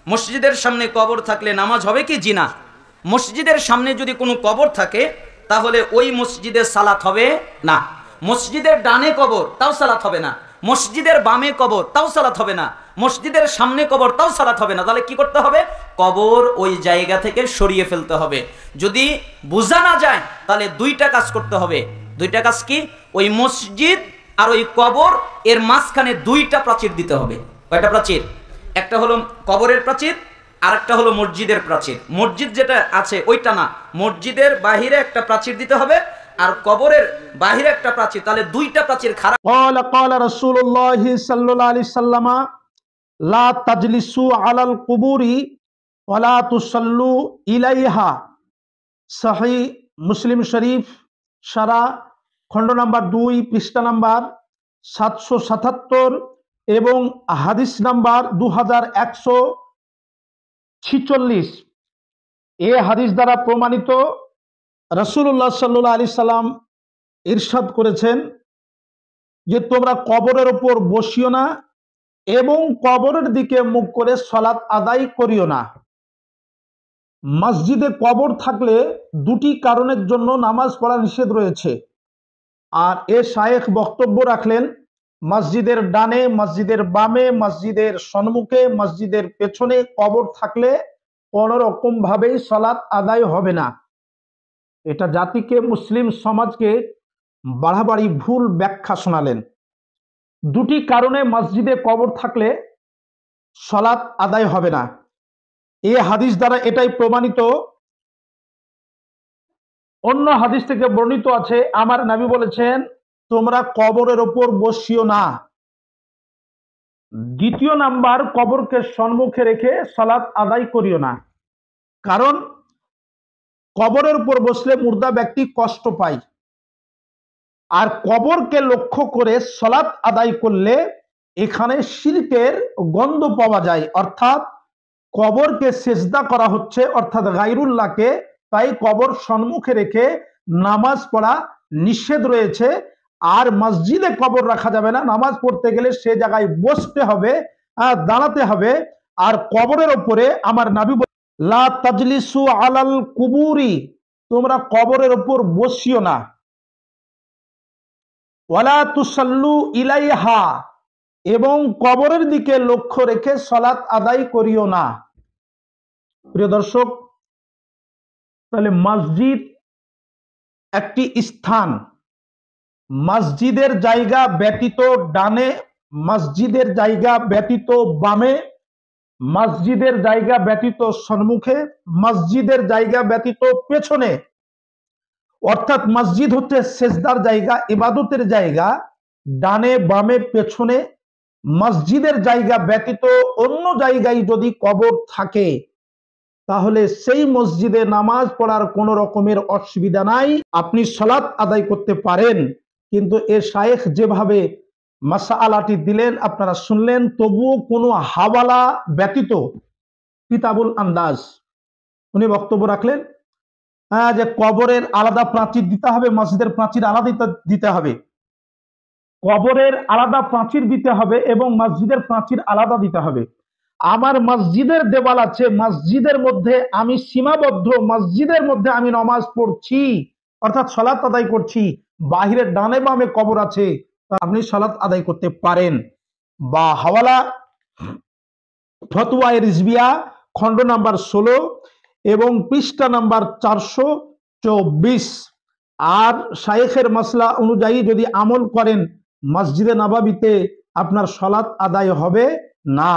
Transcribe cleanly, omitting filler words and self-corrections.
মসজিদের সামনে কবর থাকলে নামাজ হবে কি জি না? মসজিদের সামনে যদি কোনো কবর থাকে তাহলে ওই মসজিদে সালাত হবে না। মসজিদের ডানে কবর, তাও সালাত হবে না। মসজিদের বামে কবর, তাও সালাত হবে না। মসজিদের সামনে কবর, তাও সালাত হবে না। তাহলে কি করতে হবে? কবর ওই জায়গা থেকে সরিয়ে ফেলতে হবে। যদি বোঝা না যায় তাহলে দুইটা কাজ করতে হবে। দুইটা কাজ কি? ওই মসজিদ আর ওই কবর এর মাঝখানে দুইটা প্রাচীর দিতে হবে। কয়টা প্রাচীর? একটা হলো কবরের প্রাচীর, আর একটা হলো মসজিদের প্রাচীর। মসজিদ যেটা আছে ওইটা না, মসজিদের বাহিরে একটা প্রাচীর দিতে হবে আর কবরের বাহিরে একটা প্রাচীর। তাহলে দুইটা প্রাচীর খারাপ। ক্বালা রাসূলুল্লাহ সাল্লাল্লাহু আলাইহি সাল্লাম লা তাজলিসু আলাল কুবুরি ওয়া লা তুসাল্লু ইলাইহা। সহিহ মুসলিম শরীফ সারা খণ্ড নাম্বার 2 পৃষ্ঠা নাম্বার 777 এবং হাদিস নাম্বার 2146। এই হাদিস দ্বারা প্রমাণিত রাসূলুল্লাহ সাল্লাল্লাহু আলাইহি সাল্লাম ইরশাদ করেছেন যে তোমরা কবরের উপর বসিও না এবং কবরের দিকে মুখ করে সালাত আদায় করিও না। মসজিদে কবর থাকলে দুটি কারণের জন্য নামাজ পড়া নিষেধ রয়েছে। আর এ শায়েখ বক্তব্য রাখলেন মসজিদের ডানে, মসজিদের বামে, মসজিদের সম্মুখে, মসজিদের পেছনে কবর থাকলে কোনো রকম ভাবেই সালাত আদায় হবে না। এটা জাতিকে, মুসলিম সমাজকে বাড়াবাড়ি ভুল ব্যাখ্যা শোনালেন। দুটি কারণে মসজিদে কবর থাকলে সালাত আদায় হবে না। এই হাদিস দ্বারা এটাই প্রমাণিত। অন্য হাদিস থেকে বর্ণিত আছে, আমার নবী বলেছেন তোমরা কবরের ওপর বসিও না। দ্বিতীয় নাম্বার, কবরকে সম্মুখে রেখে সালাত আদায় করিও না। কারণ কবরের উপর বসলে মুর্দা ব্যক্তি কষ্ট পায়, আর কবরকে লক্ষ্য করে সালাত আদায় করলে এখানে শিরকের গন্ধ পাওয়া যায়। অর্থাৎ কবরকে সেজদা করা হচ্ছে, অর্থাৎ গায়রুল্লাহকে। তাই কবর সম্মুখে রেখে নামাজ পড়া নিষেধ রয়েছে। আর মসজিদে কবর রাখা যাবে না, নামাজ পড়তে গেলে সে জায়গায় বসতে হবে, দাঁড়াতে হবে। আর কবরের উপরে আমার নবী লা তাজলিসু আলাল কুবুরি, তোমরা কবরের উপর বসিও না। ওয়ালা তুসাল্লু ইলাইহা, এবং কবরের দিকে লক্ষ্য রেখে সালাত আদায় করিও না। প্রিয় দর্শক, তাহলে মসজিদ একটি স্থান। মসজিদের জায়গা ব্যতীত ডানে, মসজিদের জায়গা ব্যতীত বামে, মসজিদের জায়গা ব্যতীত সম্মুখে, মসজিদের জায়গা ব্যতীত পেছনে। অর্থাৎ মসজিদ হচ্ছে সেজদার জায়গা, ইবাদতের জায়গা। ডানে বামে পেছনে মসজিদের জায়গা ব্যতীত অন্য জায়গায় যদি কবর থাকে তাহলে সেই মসজিদে নামাজ পড়ার কোনো রকমের অসুবিধা নাই, আপনি সালাত আদায় করতে পারেন। কিন্তু এ শায়েখ যেভাবে মাসআলাটি দিলেন আপনারা শুনলেন, তবুও কোনো হাওয়ালা ব্যতীত কিতাবুল আন্দাজ উনি বক্তব্য রাখলেন যে কবরের আলাদা প্রাচীর দিতে হবে, মসজিদের প্রাচীর আলাদা দিতে হবে। কবরের আলাদা প্রাচীর দিতে হবে এবং মসজিদের প্রাচীর আলাদা দিতে হবে। আমার মসজিদের দেওয়াল আছে, মসজিদের মধ্যে আমি সীমাবদ্ধ, মসজিদের মধ্যে আমি নামাজ পড়ছি অর্থাৎ সালাত আদায় করছি, বাহিরের ডানে বামে কবর আছে, আপনি সালাত আদায় করতে পারেন। বা হাওয়ালা ফতোয়া রিজভিয়া খণ্ড নাম্বার 16 এবং পৃষ্ঠা নাম্বার 424। আর শায়েখের মাসলা অনুযায়ী যদি আমল করেন মসজিদে নববীতে আপনার সালাত আদায় হবে না।